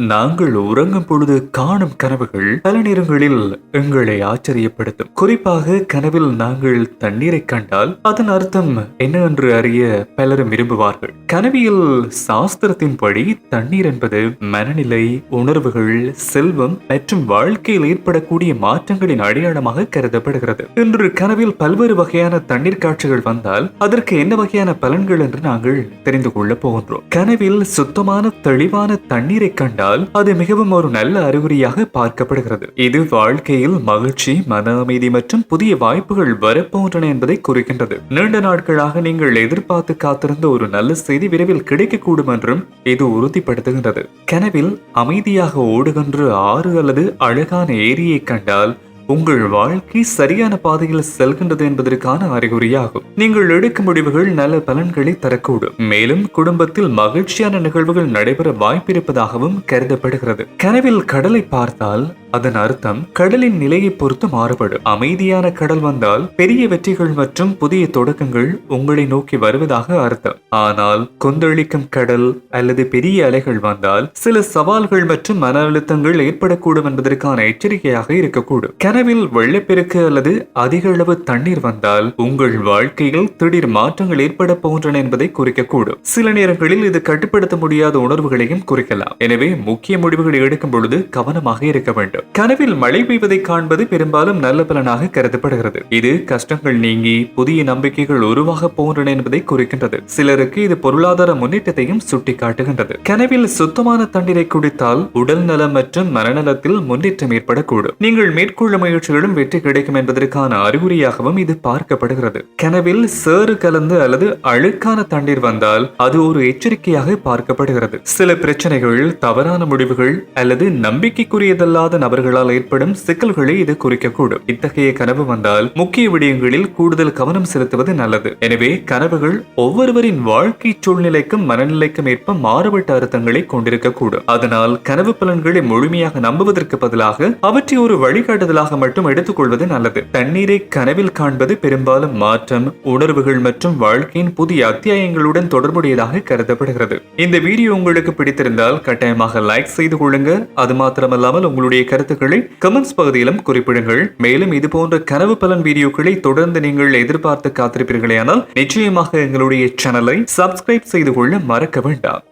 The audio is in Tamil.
நாங்கள் உறங்கும் பொழுது காணும் கனவுகள் பல நேரங்களில் எங்களை ஆச்சரியப்படுத்தும். குறிப்பாக கனவில் நாங்கள் தண்ணீரை கண்டால் அதன் அர்த்தம் என்னவென்று அறிய பலரும் விரும்புவார்கள். கனவியல் சாஸ்திரத்தின்படி தண்ணீர் என்பது மனநிலை, உணர்வுகள், செல்வம் மற்றும் வாழ்க்கையில் ஏற்படக்கூடிய மாற்றங்களின் அடையாளமாக கருதப்படுகிறது. இன்று கனவில் பல்வேறு வகையான தண்ணீர் காட்சிகள் வந்தால் அதற்கு என்ன வகையான பலன்கள் என்று நாங்கள் தெரிந்து கொள்ள போகின்றோம். கனவில் சுத்தமான தெளிவான தண்ணீரை கண்டால் அது மிகவும் ஒரு நல்ல அறிகுறியாக பார்க்கப்படுகிறது. இது வாழ்க்கையில் மகிழ்ச்சி, மன அமைதி மற்றும் புதிய வாய்ப்புகள் வரப்போன்றன என்பதை குறிக்கின்றது. நீண்ட நாட்களாக நீங்கள் எதிர்பார்த்து காத்திருந்த ஒரு நல்ல செய்தி விரைவில் கிடைக்கக்கூடும் என்றும் இது உறுதிப்படுத்துகின்றது. கனவில் அமைதியாக ஓடுகின்ற ஆறு அல்லது அழகான ஏரியை கண்டால் உங்கள் வாழ்க்கை சரியான பாதையில் செல்கின்றது என்பதற்கான அறிகுறியாகும். நீங்கள் எடுக்கும் முடிவுகள் நல்ல பலன்களை தரக்கூடும். மேலும் குடும்பத்தில் மகிழ்ச்சியான நிகழ்வுகள் நடைபெற வாய்ப்பிருப்பதாகவும் கருதப்படுகிறது. கனவில் கடலை பார்த்தால் அதன் அர்த்தம் கடலின் நிலையை பொறுத்து மாறுபடும். அமைதியான கடல் வந்தால் பெரிய வெற்றிகள் மற்றும் புதிய தொடக்கங்கள் உங்களை நோக்கி வருவதாக அர்த்தம். ஆனால் கொந்தளிக்கும் கடல் அல்லது பெரிய அலைகள் வந்தால் சில சவால்கள் மற்றும் மன அழுத்தங்கள் ஏற்படக்கூடும் என்பதற்கான எச்சரிக்கையாக இருக்கக்கூடும். கனவில் வெள்ளப்பெருக்கு அல்லது அதிக அளவு தண்ணீர் வந்தால் உங்கள் வாழ்க்கையில் திடீர் மாற்றங்கள் ஏற்பட போகின்றன என்பதை குறிக்கக்கூடும். சில நேரங்களில் இது கட்டுப்படுத்த முடியாத உணர்வுகளையும் குறிக்கலாம். எனவே முக்கிய முடிவுகளை எடுக்கும் பொழுது கவனமாக இருக்க வேண்டும். கனவில் மழை பெய்வதை காண்பது பெரும்பாலும் நல்ல பலனாக கருதப்படுகிறது. இது கஷ்டங்கள் நீங்கி புதிய நம்பிக்கைகள் உருவாக போகின்றன என்பதை குறிக்கின்றது. சிலருக்கு இது பொருளாதார முன்னேற்றத்தையும் சுட்டிக்காட்டுகின்றது. கனவில் சுத்தமான தண்ணீரை குடித்தால் உடல் நலம் மற்றும் மனநலத்தில் முன்னேற்றம் ஏற்படக்கூடும். நீங்கள் மேற்கொள்ள முயற்சிகளும் வெற்றி கிடைக்கும் என்பதற்கான அறிகுறியாகவும் இது பார்க்கப்படுகிறது. கனவில் சேறு கலந்து அல்லது அழுக்கான தண்ணீர் வந்தால் அது ஒரு எச்சரிக்கையாக பார்க்கப்படுகிறது. சில பிரச்சனைகள், தவறான முடிவுகள் அல்லது நம்பிக்கைக்குரியதல்லாத நபர்களால் ஏற்படும் சிக்கல்களை இது குறிக்கக்கூடும். இத்தகைய கனவு வந்தால் முக்கிய விடயங்களில் கூடுதல் கவனம் செலுத்துவது நல்லது. எனவே கனவுகள் ஒவ்வொருவரின் வாழ்க்கை சூழ்நிலைக்கும் மனநிலைக்கும் ஏற்ப மாறுபட்ட அர்த்தங்களை கொண்டிருக்கக்கூடும். அதனால் கனவு பலன்களை முழுமையாக நம்புவதற்கு பதிலாக அவற்றை ஒரு வழிகாட்டுதலாக மட்டும் எடுத்துக்கொள்வது நல்லது. தண்ணீரை கனவில் காண்பது பெரும்பாலும் மாற்றம், உணர்வுகள் மற்றும் வாழ்க்கையின் புதிய அத்தியாயங்களுடன் தொடர்புடையதாக கருதப்படுகிறது. இந்த வீடியோ உங்களுக்கு பிடித்திருந்தால் கட்டாயமாக லைக் செய்து கொள்ளுங்க. அது மாத்திரமல்லாமல் உங்களுடைய கருத்துக்களை கமெண்ட்ஸ் பகுதியிலும் குறிப்பிடுங்கள். மேலும் இது போன்ற கனவு பலன் வீடியோக்களை தொடர்ந்து நீங்கள் எதிர்பார்த்து காத்திருப்பீர்களே ஆனால் நிச்சயமாக எங்களுடைய சேனலை சப்ஸ்கிரைப் செய்து கொள்ள மறக்க வேண்டாம்.